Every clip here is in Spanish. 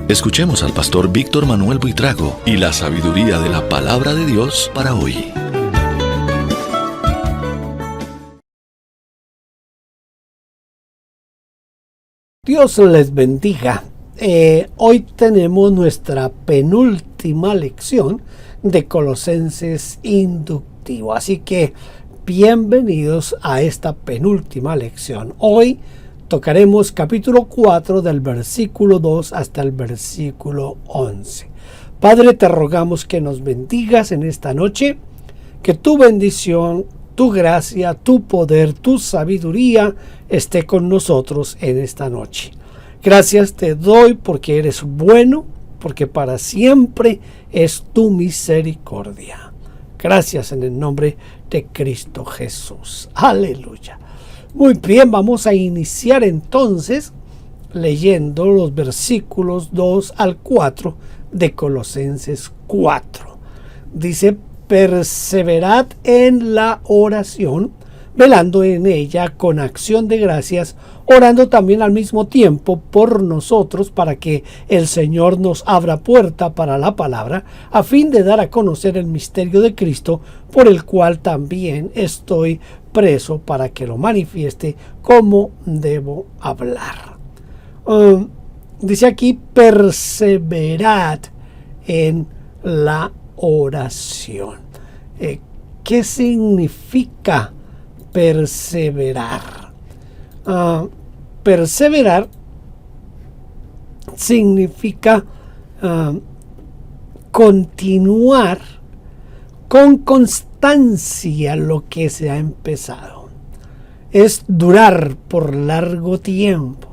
Escuchemos al pastor Víctor Manuel Buitrago y la sabiduría de la palabra de Dios para hoy. Dios les bendiga. Hoy tenemos nuestra penúltima lección de Colosenses inductivo. Así que bienvenidos a esta penúltima lección. Hoy tocaremos capítulo 4 del versículo 2 hasta el versículo 11. Padre, te rogamos que nos bendigas en esta noche, que tu bendición, tu gracia, tu poder, tu sabiduría esté con nosotros en esta noche. Gracias te doy porque eres bueno, porque para siempre es tu misericordia. Gracias en el nombre de Cristo Jesús. Aleluya. Muy bien, vamos a iniciar entonces leyendo los versículos 2 al 4 de Colosenses 4. Dice: perseverad en la oración, velando en ella con acción de gracias, orando también al mismo tiempo por nosotros, para que el Señor nos abra puerta para la palabra, a fin de dar a conocer el misterio de Cristo, por el cual también estoy preso, para que lo manifieste como debo hablar. Dice aquí: perseverad en la oración. ¿Qué significa perseverar? Perseverar significa continuar con constancia lo que se ha empezado. Es durar por largo tiempo.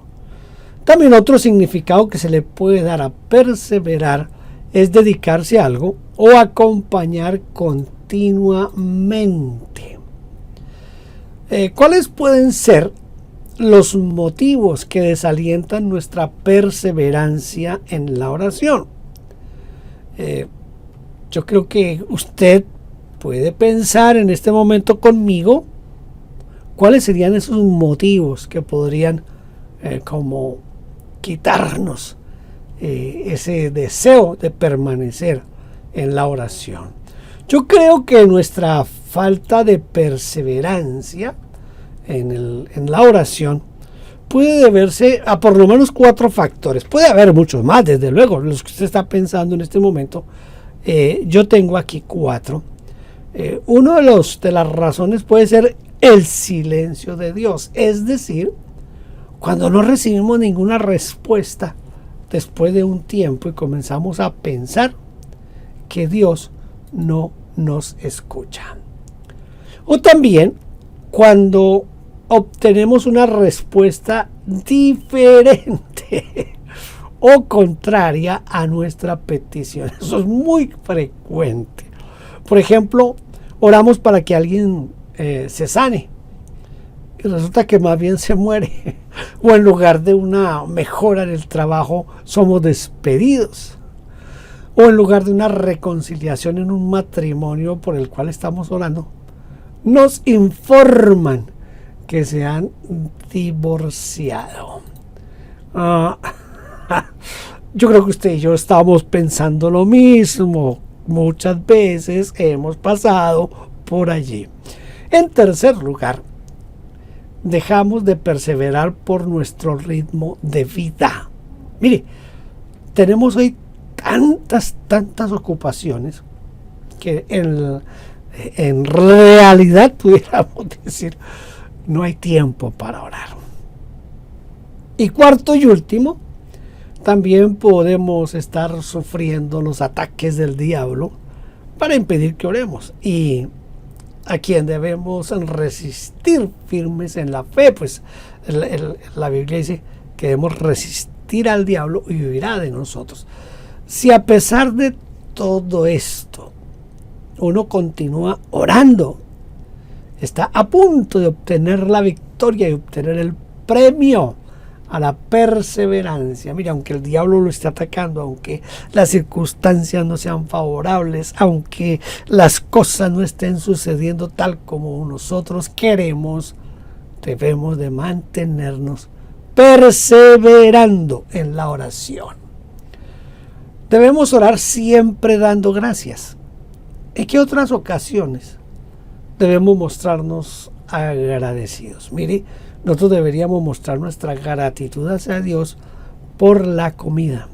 También otro significado que se le puede dar a perseverar es dedicarse a algo o acompañar continuamente. ¿Cuáles pueden ser los motivos que desalientan nuestra perseverancia en la oración? Yo creo que usted puede pensar en este momento conmigo cuáles serían esos motivos que podrían como quitarnos ese deseo de permanecer en la oración. Yo creo que nuestra falta de perseverancia en la oración puede deberse a por lo menos 4 factores. Puede haber muchos más, desde luego, los que usted está pensando en este momento. Yo tengo aquí 4. Uno de las razones puede ser el silencio de Dios, es decir, cuando no recibimos ninguna respuesta después de un tiempo y comenzamos a pensar que Dios no nos escucha. O también cuando obtenemos una respuesta diferente o contraria a nuestra petición. Eso es muy frecuente. Por ejemplo, oramos para que alguien se sane y resulta que más bien se muere. O en lugar de una mejora en el trabajo, somos despedidos. O en lugar de una reconciliación en un matrimonio por el cual estamos orando, nos informan que se han divorciado. Yo creo que usted y yo estamos pensando lo mismo. Muchas veces hemos pasado por allí. En tercer lugar, dejamos de perseverar por nuestro ritmo de vida. Mire, tenemos hoy tantas ocupaciones que en realidad pudiéramos decir no hay tiempo para orar. Y cuarto y último, también podemos estar sufriendo los ataques del diablo para impedir que oremos, y a quien debemos resistir firmes en la fe, pues la Biblia dice que debemos resistir al diablo y huirá de nosotros. Si a pesar de todo esto uno continúa orando, está a punto de obtener la victoria y obtener el premio a la perseverancia. Mira, aunque el diablo lo esté atacando, aunque las circunstancias no sean favorables, aunque las cosas no estén sucediendo tal como nosotros queremos, debemos de mantenernos perseverando en la oración. Debemos orar siempre dando gracias. ¿En qué otras ocasiones debemos mostrarnos agradecidos? Mire, nosotros deberíamos mostrar nuestra gratitud hacia Dios por la comida.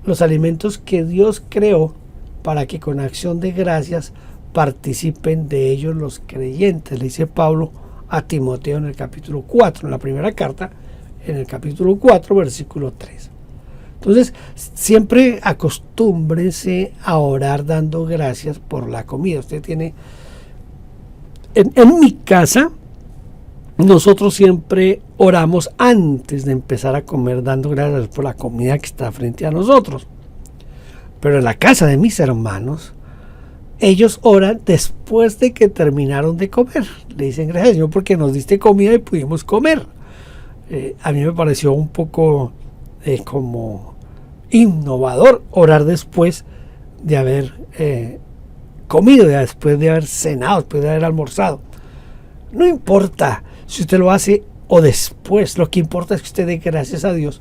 Los alimentos que Dios creó para que con acción de gracias participen de ellos los creyentes. Le dice Pablo a Timoteo en el capítulo 4, en la primera carta, en el capítulo 4, versículo 3. Entonces, siempre acostúmbrese a orar dando gracias por la comida. Usted tiene... En mi casa, nosotros siempre oramos antes de empezar a comer, dando gracias por la comida que está frente a nosotros. Pero en la casa de mis hermanos, ellos oran después de que terminaron de comer. Le dicen gracias, Señor, porque nos diste comida y pudimos comer. A mí me pareció un poco como innovador orar después de haber comido, después de haber cenado, después de haber almorzado. No importa si usted lo hace o después, lo que importa es que usted dé gracias a Dios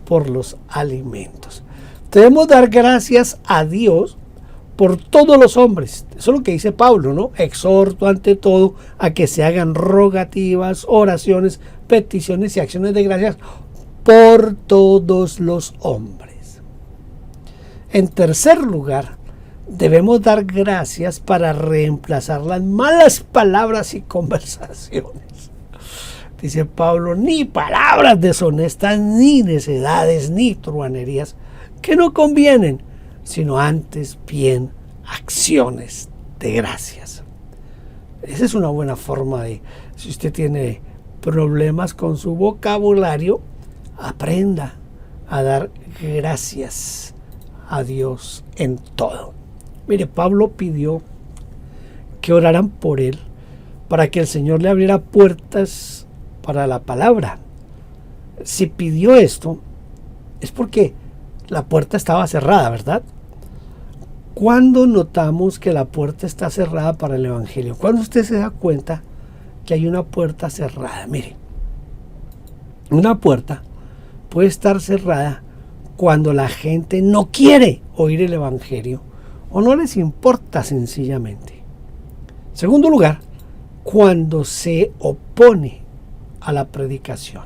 por los alimentos. Debemos dar gracias a Dios por todos los hombres. Eso es lo que dice Pablo, ¿no? Exhorto ante todo a que se hagan rogativas, oraciones, peticiones y acciones de gracias por todos los hombres. En tercer lugar, debemos dar gracias para reemplazar las malas palabras y conversaciones. Dice Pablo, ni palabras deshonestas, ni necedades, ni truhanerías que no convienen, sino antes bien acciones de gracias. Esa es una buena forma de, si usted tiene problemas con su vocabulario, aprenda a dar gracias a Dios en todo. Mire, Pablo pidió que oraran por él para que el Señor le abriera puertas para la palabra. Si pidió esto, es porque la puerta estaba cerrada, ¿verdad? ¿Cuándo notamos que la puerta está cerrada para el Evangelio? ¿Cuándo usted se da cuenta que hay una puerta cerrada? Mire, una puerta puede estar cerrada cuando la gente no quiere oír el Evangelio o no les importa sencillamente. En segundo lugar, cuando se opone a la predicación.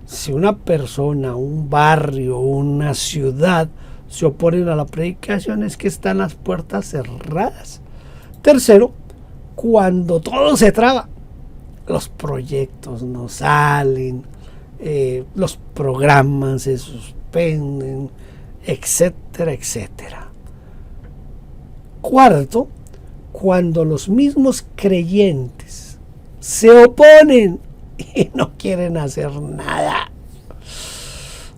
Si una persona, un barrio, una ciudad se oponen a la predicación, es que están las puertas cerradas. Tercero, cuando todo se traba, los proyectos no salen, los programas se suspenden, etcétera, etcétera. Cuarto, cuando los mismos creyentes se oponen y no quieren hacer nada.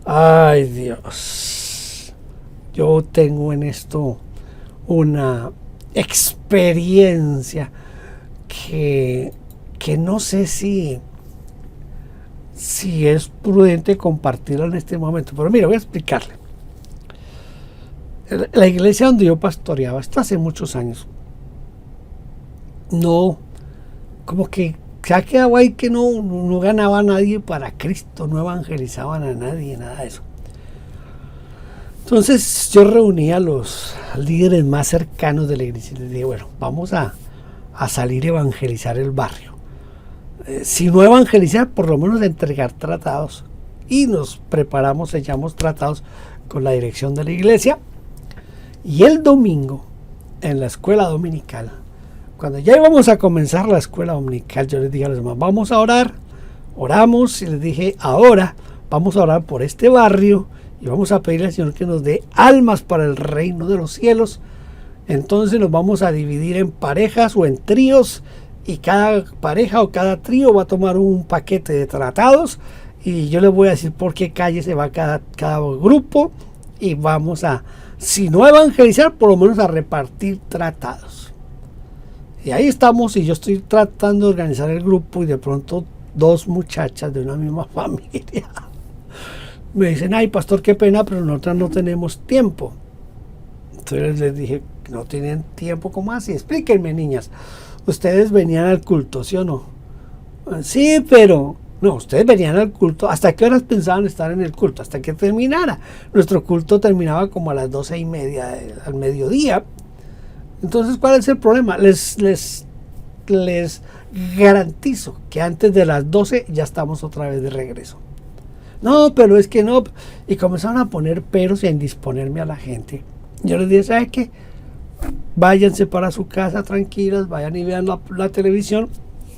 Ay, Dios. Yo tengo en esto una experiencia que no sé si es prudente compartirla en este momento. Pero mira, voy a explicarle. La iglesia donde yo pastoreaba, esto hace muchos años, no, como que se ha quedado ahí que no ganaba a nadie para Cristo, no evangelizaban a nadie, nada de eso. Entonces yo reunía a los líderes más cercanos de la iglesia y les dije, bueno, vamos a salir a evangelizar el barrio. Si no evangelizar, por lo menos entregar tratados. Y nos preparamos, echamos tratados con la dirección de la iglesia. Y el domingo, en la escuela dominical, cuando ya íbamos a comenzar la escuela dominical, yo les dije a los demás, vamos a orar. Oramos y les dije, ahora vamos a orar por este barrio y vamos a pedirle al Señor que nos dé almas para el reino de los cielos. Entonces nos vamos a dividir en parejas o en tríos y cada pareja o cada trío va a tomar un paquete de tratados y yo les voy a decir por qué calle se va cada grupo y vamos a, si no evangelizar, por lo menos a repartir tratados. Y ahí estamos y yo estoy tratando de organizar el grupo y de pronto dos muchachas de una misma familia me dicen, ay pastor, qué pena, pero nosotras no tenemos tiempo. Entonces les dije, no tienen tiempo, ¿cómo así? Explíquenme, niñas, ustedes venían al culto, ¿sí o no? Sí, pero No, ustedes venían al culto. ¿Hasta qué horas pensaban estar en el culto? Hasta que terminara. Nuestro culto terminaba como a las 12:30 al mediodía. Entonces, ¿cuál es el problema? Les garantizo que antes de las 12 ya estamos otra vez de regreso. No, pero es que no. Y comenzaron a poner peros y a indisponerme a la gente. Yo les dije, ¿sabe qué? Váyanse para su casa tranquilas, vayan y vean la televisión,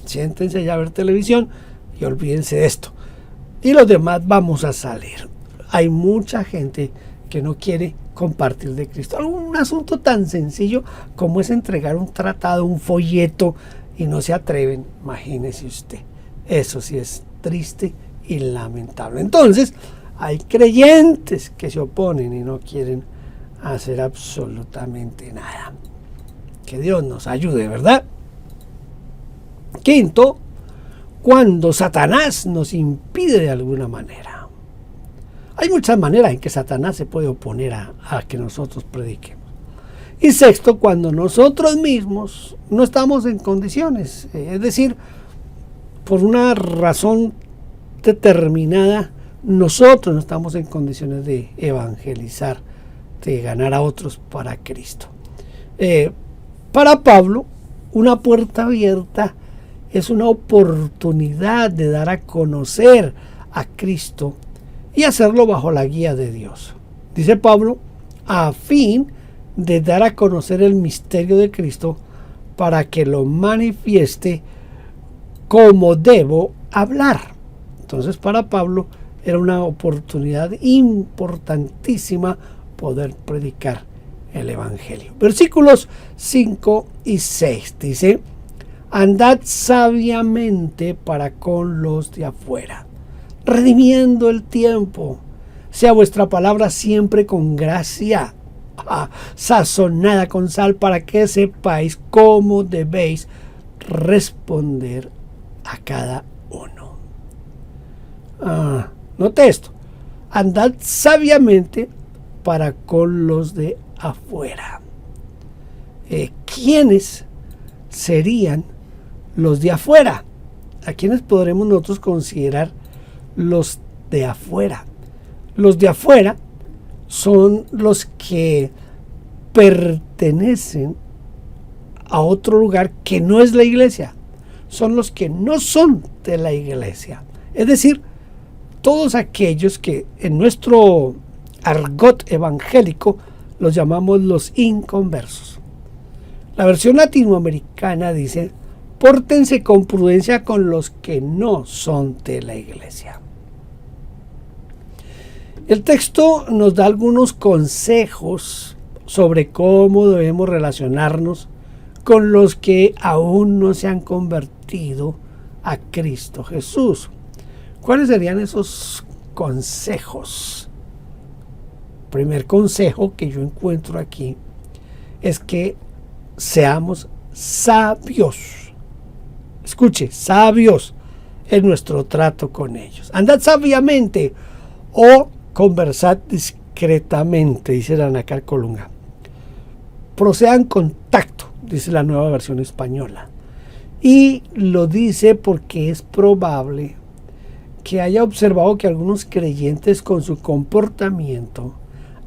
siéntense ya a ver televisión y olvídense de esto. Y los demás vamos a salir. Hay mucha gente que no quiere compartir de Cristo. Un asunto tan sencillo como es entregar un tratado, un folleto, y no se atreven. Imagínese usted. Eso sí es triste y lamentable. Entonces, hay creyentes que se oponen y no quieren hacer absolutamente nada. Que Dios nos ayude, ¿verdad? Quinto, cuando Satanás nos impide de alguna manera. Hay muchas maneras en que Satanás se puede oponer a que nosotros prediquemos. Y sexto, cuando nosotros mismos no estamos en condiciones, es decir, por una razón determinada, nosotros no estamos en condiciones de evangelizar, de ganar a otros para Cristo. Para Pablo, una puerta abierta es una oportunidad de dar a conocer a Cristo y hacerlo bajo la guía de Dios. Dice Pablo, a fin de dar a conocer el misterio de Cristo para que lo manifieste como debo hablar. Entonces, para Pablo era una oportunidad importantísima poder predicar el Evangelio. Versículos 5 y 6 dice: andad sabiamente para con los de afuera, redimiendo el tiempo. Sea vuestra palabra siempre con gracia, sazonada con sal, para que sepáis cómo debéis responder a cada uno. Note esto: andad sabiamente para con los de afuera. ¿Quiénes serían los de afuera? ¿A quiénes podremos nosotros considerar los de afuera? Los de afuera son los que pertenecen a otro lugar que no es la iglesia. Son los que no son de la iglesia. Es decir, todos aquellos que en nuestro argot evangélico los llamamos los inconversos. La versión latinoamericana dice: pórtense con prudencia con los que no son de la iglesia. El texto nos da algunos consejos sobre cómo debemos relacionarnos con los que aún no se han convertido a Cristo Jesús. ¿Cuáles serían esos consejos? Primer consejo que yo encuentro aquí es que seamos sabios. Escuche, sabios en nuestro trato con ellos. Andad sabiamente o conversad discretamente, dice la Nácar Colunga. Procedan con tacto, dice la Nueva Versión Española. Y lo dice porque es probable que haya observado que algunos creyentes con su comportamiento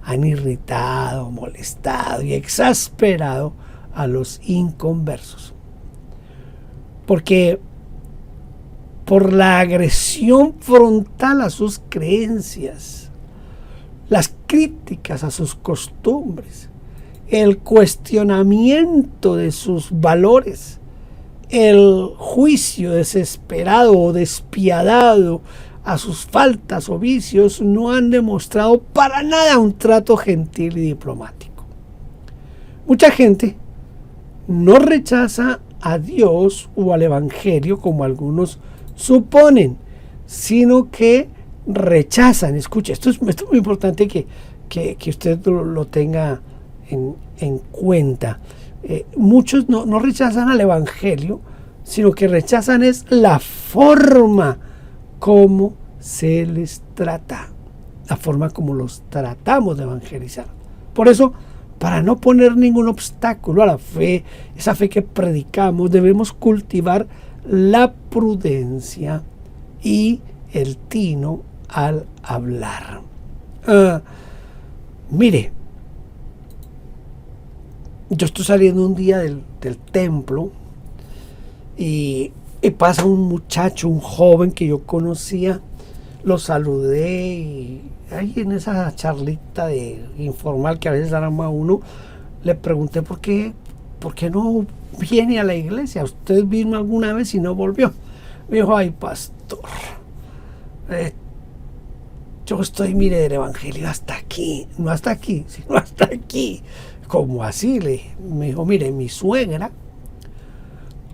han irritado, molestado y exasperado a los inconversos. Porque por la agresión frontal a sus creencias, las críticas a sus costumbres, el cuestionamiento de sus valores, el juicio desesperado o despiadado a sus faltas o vicios, no han demostrado para nada un trato gentil y diplomático. Mucha gente no rechaza a Dios o al Evangelio como algunos suponen, sino que rechazan. Escuche, esto es muy importante que usted lo tenga en cuenta. Muchos no rechazan al Evangelio, sino que rechazan es la forma como se les trata, la forma como los tratamos de evangelizar. Por eso, para no poner ningún obstáculo a la fe, esa fe que predicamos, debemos cultivar la prudencia y el tino al hablar. Mire, yo estoy saliendo un día del templo y pasa un muchacho, un joven que yo conocía, lo saludé y ahí en esa charlita de informal que a veces arma uno, le pregunté por qué no viene a la iglesia. ¿Usted vino alguna vez y no volvió? Me dijo, ay pastor, yo estoy, mire, del evangelio hasta aquí, no hasta aquí, sino hasta aquí. ¿Cómo así? Me dijo, mire, mi suegra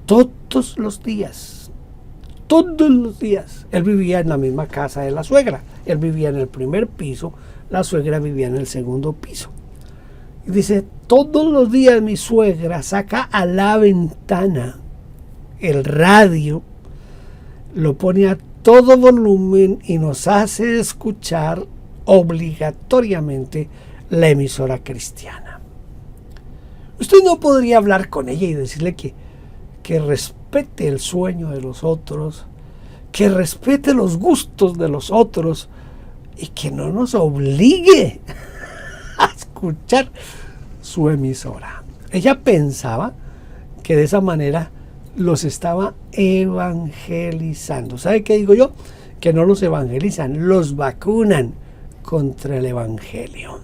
todos los días, él vivía en la misma casa de la suegra, él vivía en el primer piso, la suegra vivía en el segundo piso. Y dice, todos los días mi suegra saca a la ventana el radio, lo pone a todo volumen y nos hace escuchar obligatoriamente la emisora cristiana. Usted no podría hablar con ella y decirle que respete el sueño de los otros, que respete los gustos de los otros y que no nos obligue a escuchar su emisora. Ella pensaba que de esa manera los estaba evangelizando. ¿Sabe qué digo yo? Que no los evangelizan, los vacunan contra el evangelio.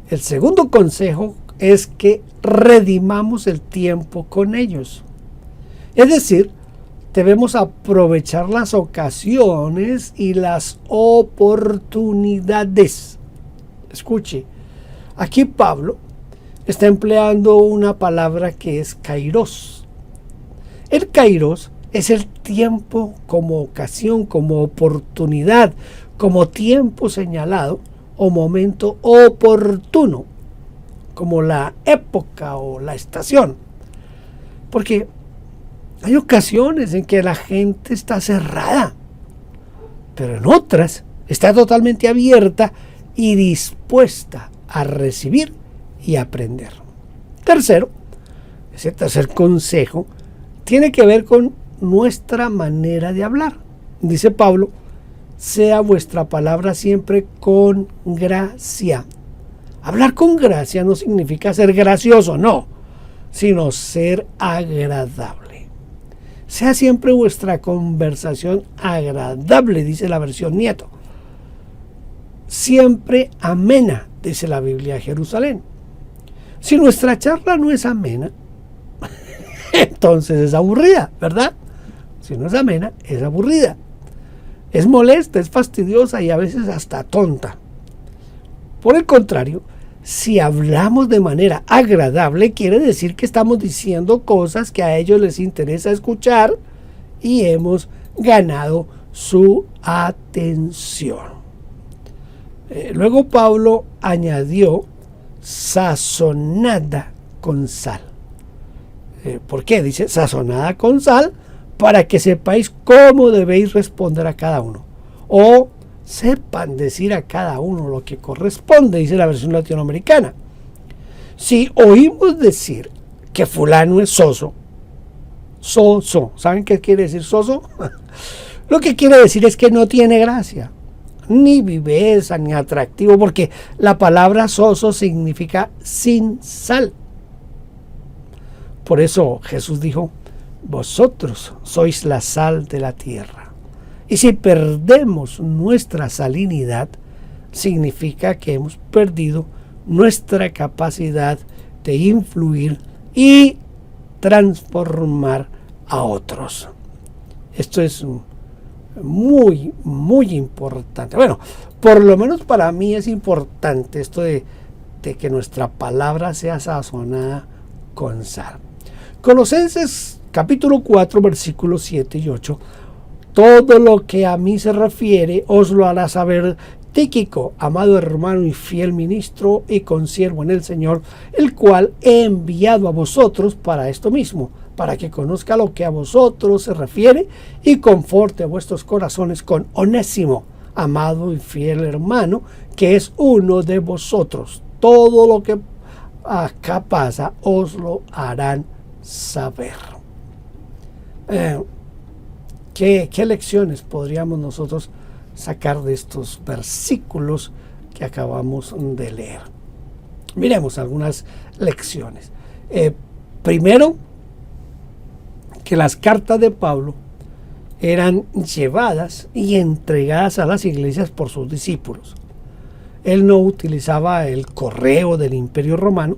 El segundo consejo es que redimamos el tiempo con ellos. Es decir, debemos aprovechar las ocasiones y las oportunidades. Escuche, aquí Pablo está empleando una palabra que es kairos. El kairos es el tiempo como ocasión, como oportunidad, como tiempo señalado o momento oportuno, como la época o la estación. Porque hay ocasiones en que la gente está cerrada, pero en otras está totalmente abierta y dispuesta a recibir y aprender. Ese tercer consejo tiene que ver con nuestra manera de hablar. Dice Pablo, sea vuestra palabra siempre con gracia. Hablar con gracia no significa ser gracioso, no, sino ser agradable. Sea siempre vuestra conversación agradable, dice la versión Nieto. Siempre amena, dice la Biblia de Jerusalén. Si nuestra charla no es amena, entonces es aburrida, ¿verdad? Si no es amena, es aburrida. Es molesta, es fastidiosa y a veces hasta tonta. Por el contrario, si hablamos de manera agradable, quiere decir que estamos diciendo cosas que a ellos les interesa escuchar y hemos ganado su atención. Luego Pablo añadió sazonada con sal. ¿Por qué? Dice sazonada con sal para que sepáis cómo debéis responder a cada uno. O sepan decir a cada uno lo que corresponde, dice la versión latinoamericana. Si oímos decir que fulano es soso, ¿saben qué quiere decir soso? Lo que quiere decir es que no tiene gracia, ni viveza, ni atractivo, porque la palabra soso significa sin sal. Por eso Jesús dijo, vosotros sois la sal de la tierra. Y si perdemos nuestra salinidad, significa que hemos perdido nuestra capacidad de influir y transformar a otros. Esto es muy, muy importante. Bueno, por lo menos para mí es importante esto de que nuestra palabra sea sazonada con sal. Colosenses capítulo 4, versículos 7 y 8. Todo lo que a mí se refiere os lo hará saber Tíquico, amado hermano y fiel ministro y consiervo en el Señor, el cual he enviado a vosotros para esto mismo, para que conozca lo que a vosotros se refiere y conforte a vuestros corazones con Onésimo, amado y fiel hermano, que es uno de vosotros. Todo lo que acá pasa os lo harán saber. ¿Qué lecciones podríamos nosotros sacar de estos versículos que acabamos de leer? Miremos algunas lecciones. Primero, que las cartas de Pablo eran llevadas y entregadas a las iglesias por sus discípulos. Él no utilizaba el correo del Imperio Romano,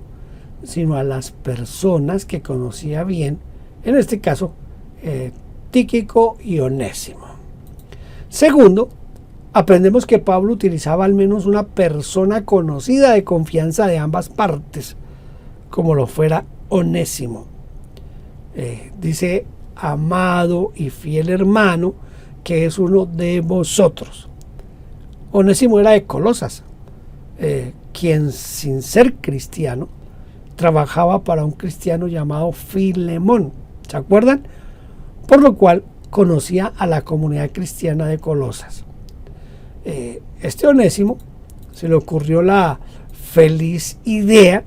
sino a las personas que conocía bien, en este caso, Tíquico y Onésimo. Segundo, aprendemos que Pablo utilizaba al menos una persona conocida de confianza de ambas partes, como lo fuera Onésimo. Dice, amado y fiel hermano, que es uno de vosotros. Onésimo era de Colosas, quien sin ser cristiano, trabajaba para un cristiano llamado Filemón, ¿se acuerdan? Por lo cual conocía a la comunidad cristiana de Colosas. Este Onésimo se le ocurrió la feliz idea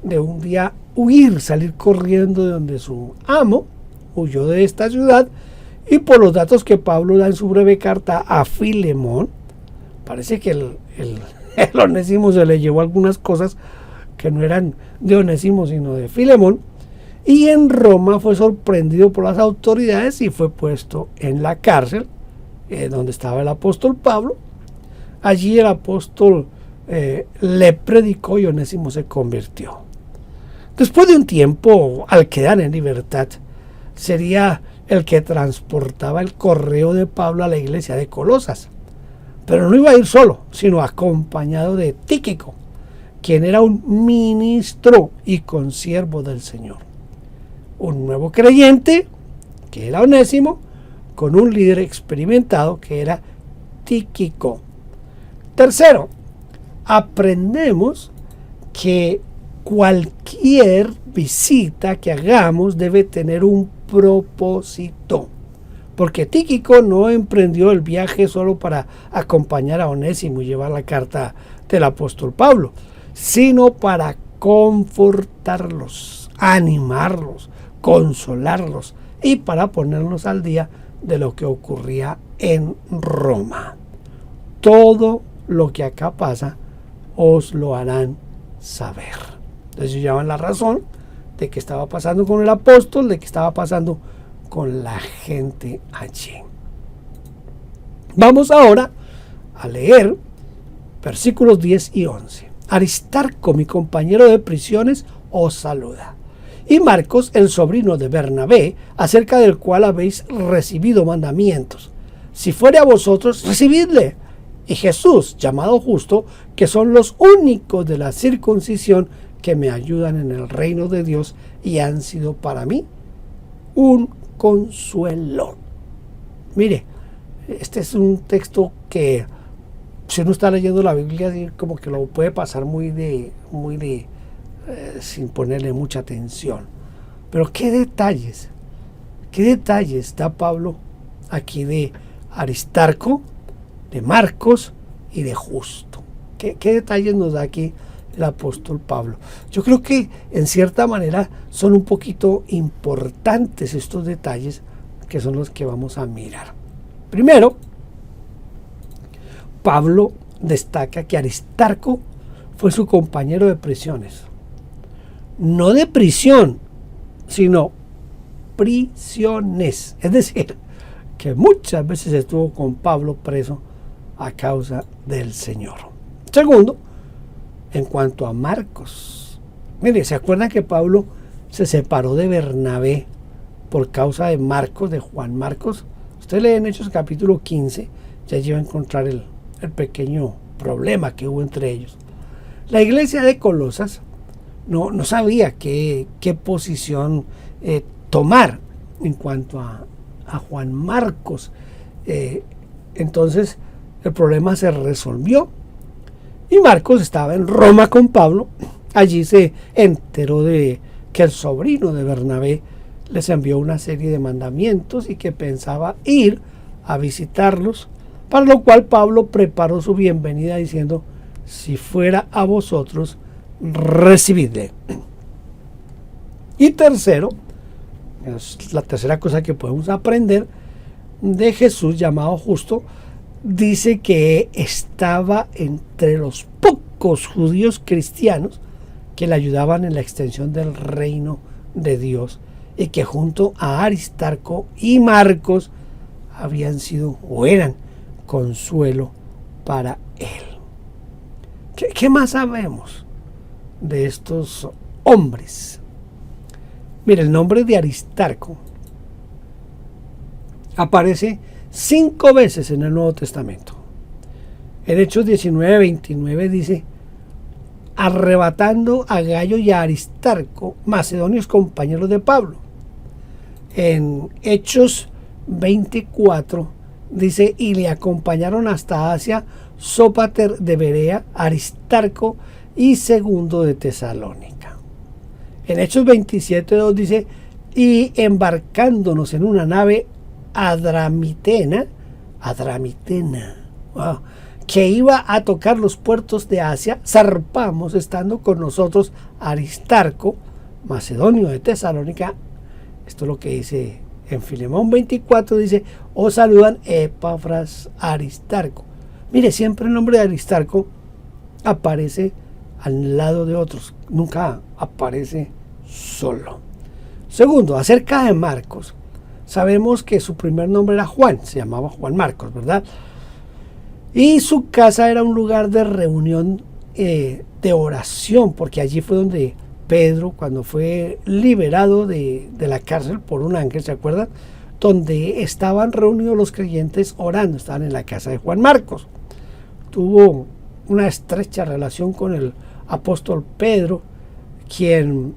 de un día huir, salir corriendo de donde su amo, huyó de esta ciudad, y por los datos que Pablo da en su breve carta a Filemón, parece que el Onésimo se le llevó algunas cosas que no eran de Onésimo sino de Filemón, y en Roma fue sorprendido por las autoridades y fue puesto en la cárcel donde estaba el apóstol Pablo. Allí el apóstol le predicó y Onésimo se convirtió. Después de un tiempo, al quedar en libertad, sería el que transportaba el correo de Pablo a la iglesia de Colosas. Pero no iba a ir solo, sino acompañado de Tíquico, quien era un ministro y consiervo del Señor. Un nuevo creyente, que era Onésimo, con un líder experimentado, que era Tíquico. Tercero, aprendemos que cualquier visita que hagamos debe tener un propósito, porque Tíquico no emprendió el viaje solo para acompañar a Onésimo y llevar la carta del apóstol Pablo, sino para confortarlos, animarlos, consolarlos y para ponerlos al día de lo que ocurría en Roma. Todo lo que acá pasa os lo harán saber. Entonces ellos llevan la razón de qué estaba pasando con el apóstol, de qué estaba pasando con la gente allí. Vamos ahora a leer versículos 10 y 11. Aristarco, mi compañero de prisiones, os saluda. Y Marcos, el sobrino de Bernabé, acerca del cual habéis recibido mandamientos. Si fuere a vosotros, recibidle. Y Jesús, llamado Justo, que son los únicos de la circuncisión que me ayudan en el reino de Dios y han sido para mí un consuelo. Mire, este es un texto que si uno está leyendo la Biblia, como que lo puede pasar sin ponerle mucha atención. Pero qué detalles da Pablo aquí de Aristarco, de Marcos y de Justo. ¿Qué detalles nos da aquí el apóstol Pablo? Yo creo que en cierta manera son un poquito importantes estos detalles, que son los que vamos a mirar. Primero, Pablo destaca que Aristarco fue su compañero de prisiones. No de prisión, sino prisiones. Es decir, que muchas veces estuvo con Pablo preso a causa del Señor. Segundo, en cuanto a Marcos, mire, ¿se acuerdan que Pablo se separó de Bernabé por causa de Marcos, de Juan Marcos? Usted lee en Hechos capítulo 15, ya lleva a encontrar el pequeño problema que hubo entre ellos. La iglesia de Colosas no sabía qué posición tomar en cuanto a Juan Marcos. Entonces el problema se resolvió y Marcos estaba en Roma con Pablo. Allí se enteró de que el sobrino de Bernabé les envió una serie de mandamientos y que pensaba ir a visitarlos, para lo cual Pablo preparó su bienvenida diciendo: si fuera a vosotros, recibidle. Y tercero, Es la tercera cosa que podemos aprender de Jesús llamado justo. Dice que estaba entre los pocos judíos cristianos que le ayudaban en la extensión del reino de Dios, y que junto a Aristarco y Marcos habían sido o eran consuelo para él. ¿Qué más sabemos de estos hombres? Mire, el nombre de Aristarco aparece 5 veces en el Nuevo Testamento. En Hechos 19:29 dice: arrebatando a Gayo y a Aristarco, macedonios compañeros de Pablo. En Hechos 24 dice: y le acompañaron hasta Asia Sópater de Berea, Aristarco y Segundo de Tesalónica. En Hechos 27:2 dice: y embarcándonos en una nave adramitena, wow, que iba a tocar los puertos de Asia, zarpamos, estando con nosotros Aristarco, macedonio de Tesalónica. Esto es lo que dice en Filemón 24, dice: os saludan Epafras, Aristarco. Mire, siempre el nombre de Aristarco aparece al lado de otros, nunca aparece solo. Segundo, acerca de Marcos, sabemos que su primer nombre era Juan, se llamaba Juan Marcos, ¿verdad? Y su casa era un lugar de reunión, de oración, porque allí fue donde Pedro, cuando fue liberado de la cárcel por un ángel, ¿se acuerdan? Donde estaban reunidos los creyentes orando, estaban en la casa de Juan Marcos. Tuvo una estrecha relación con el apóstol Pedro, quien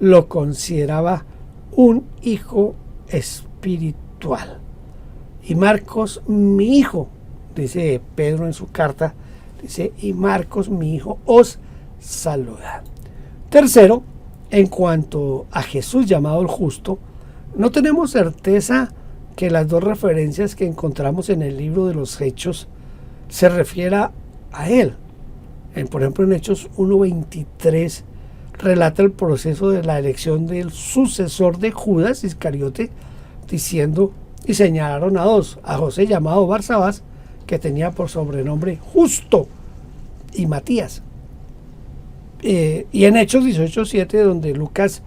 lo consideraba un hijo espiritual. Y Marcos, mi hijo, dice Pedro en su carta, dice: y Marcos, mi hijo, os saluda. Tercero, en cuanto a Jesús llamado el justo, no tenemos certeza que las dos referencias que encontramos en el libro de los Hechos se refiera a él. Por ejemplo, en Hechos 1:23 relata el proceso de la elección del sucesor de Judas Iscariote, diciendo: y señalaron a dos, a José llamado Barsabás, que tenía por sobrenombre Justo, y Matías. Y en Hechos 18:7, donde Lucas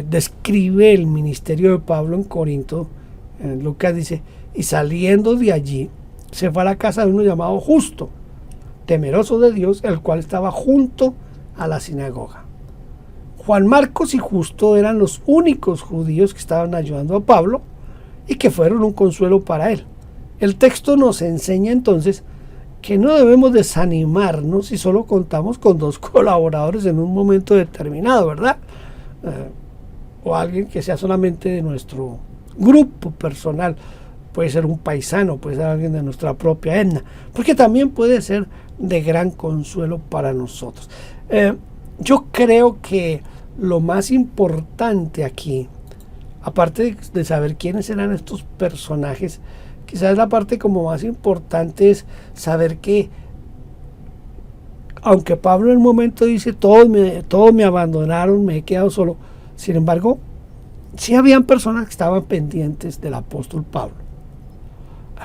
describe el ministerio de Pablo en Corinto, Lucas dice: y saliendo de allí se fue a la casa de uno llamado Justo, temeroso de Dios, el cual estaba junto a la sinagoga. Juan Marcos y Justo eran los únicos judíos que estaban ayudando a Pablo y que fueron un consuelo para él. El texto nos enseña entonces que no debemos desanimarnos si solo contamos con 2 colaboradores en un momento determinado, ¿verdad? O alguien que sea solamente de nuestro grupo personal. Puede ser un paisano, puede ser alguien de nuestra propia etnia, porque también puede ser de gran consuelo para nosotros. Yo creo que lo más importante aquí, aparte de saber quiénes eran estos personajes, quizás la parte como más importante es saber que, aunque Pablo en un momento dice: todos me abandonaron, me he quedado solo, sin embargo, sí habían personas que estaban pendientes del apóstol Pablo.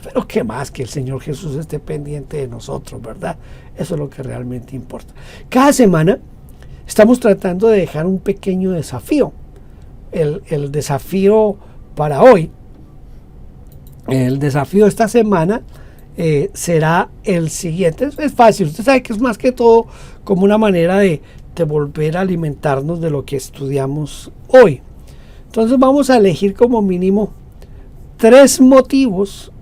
Pero qué más que el Señor Jesús esté pendiente de nosotros, ¿verdad? Eso es lo que realmente importa. Cada semana estamos tratando de dejar un pequeño desafío. El desafío para hoy, el desafío de esta semana será el siguiente. Es fácil, usted sabe que es más que todo como una manera de volver a alimentarnos de lo que estudiamos hoy. Entonces vamos a elegir como mínimo 3 motivos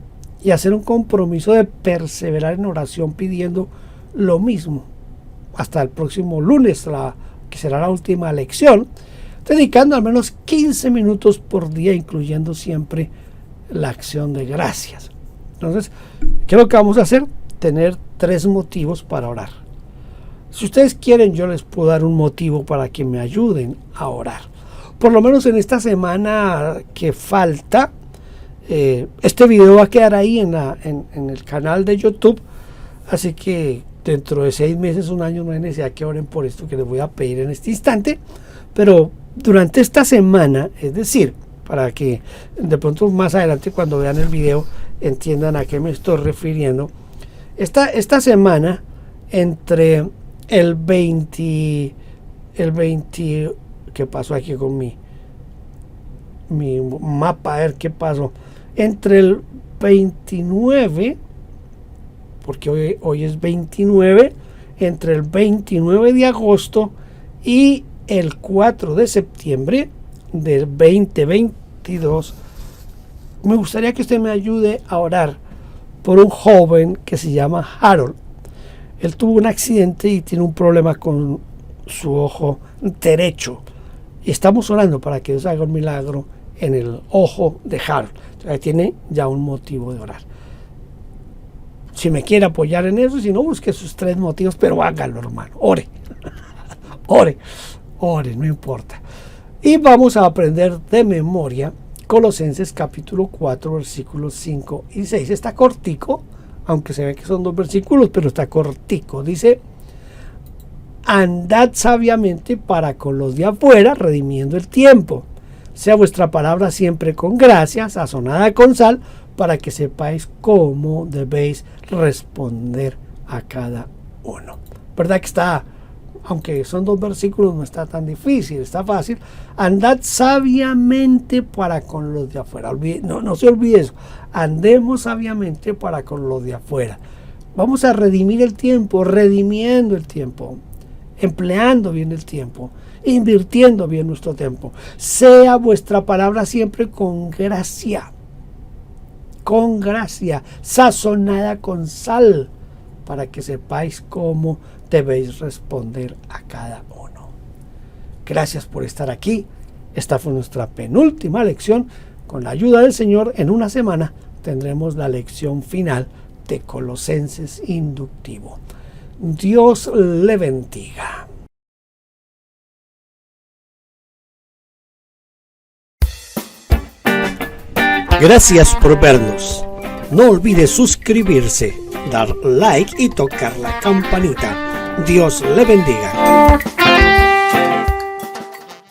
y hacer un compromiso de perseverar en oración pidiendo lo mismo hasta el próximo lunes, que será la última lección, dedicando al menos 15 minutos por día, incluyendo siempre la acción de gracias. Entonces, ¿qué es lo que vamos a hacer? Tener 3 motivos para orar. Si ustedes quieren, yo les puedo dar un motivo para que me ayuden a orar. Por lo menos en esta semana que falta, este video va a quedar ahí en el canal de YouTube, así que dentro de 6 meses, un año, no hay necesidad que oren por esto que les voy a pedir en este instante, pero durante esta semana, es decir, para que de pronto más adelante cuando vean el video entiendan a qué me estoy refiriendo, esta semana entre el 20, ¿qué pasó aquí con mi mapa? A ver qué pasó. Entre el 29, porque hoy es 29, entre el 29 de agosto y el 4 de septiembre del 2022, me gustaría que usted me ayude a orar por un joven que se llama Harold. Él tuvo un accidente y tiene un problema con su ojo derecho. Y estamos orando para que Dios haga un milagro en el ojo de Harold. Entonces, tiene ya un motivo de orar. Si me quiere apoyar en eso, si no, busque sus 3 motivos, pero hágalo, hermano. Ore. Ore, no importa. Y vamos a aprender de memoria Colosenses capítulo 4, versículos 5 y 6. Está cortico, aunque se ve que son 2 versículos, pero está cortico. Dice: andad sabiamente para con los de afuera, redimiendo el tiempo. Sea vuestra palabra siempre con gracia, sazonada con sal, para que sepáis cómo debéis responder a cada uno. ¿Verdad que está? Aunque son 2 versículos, no está tan difícil, está fácil. Andad sabiamente para con los de afuera. No se olvide eso. Andemos sabiamente para con los de afuera. Vamos a redimir el tiempo, redimiendo el tiempo, empleando bien el tiempo, invirtiendo bien nuestro tiempo. Sea vuestra palabra siempre con gracia, sazonada con sal, para que sepáis cómo debéis responder a cada uno. Gracias por estar aquí. Esta fue nuestra penúltima lección. Con la ayuda del Señor, en una semana tendremos la lección final de Colosenses inductivo. Dios le bendiga. Gracias por vernos. No olvide suscribirse, dar like y tocar la campanita. Dios le bendiga.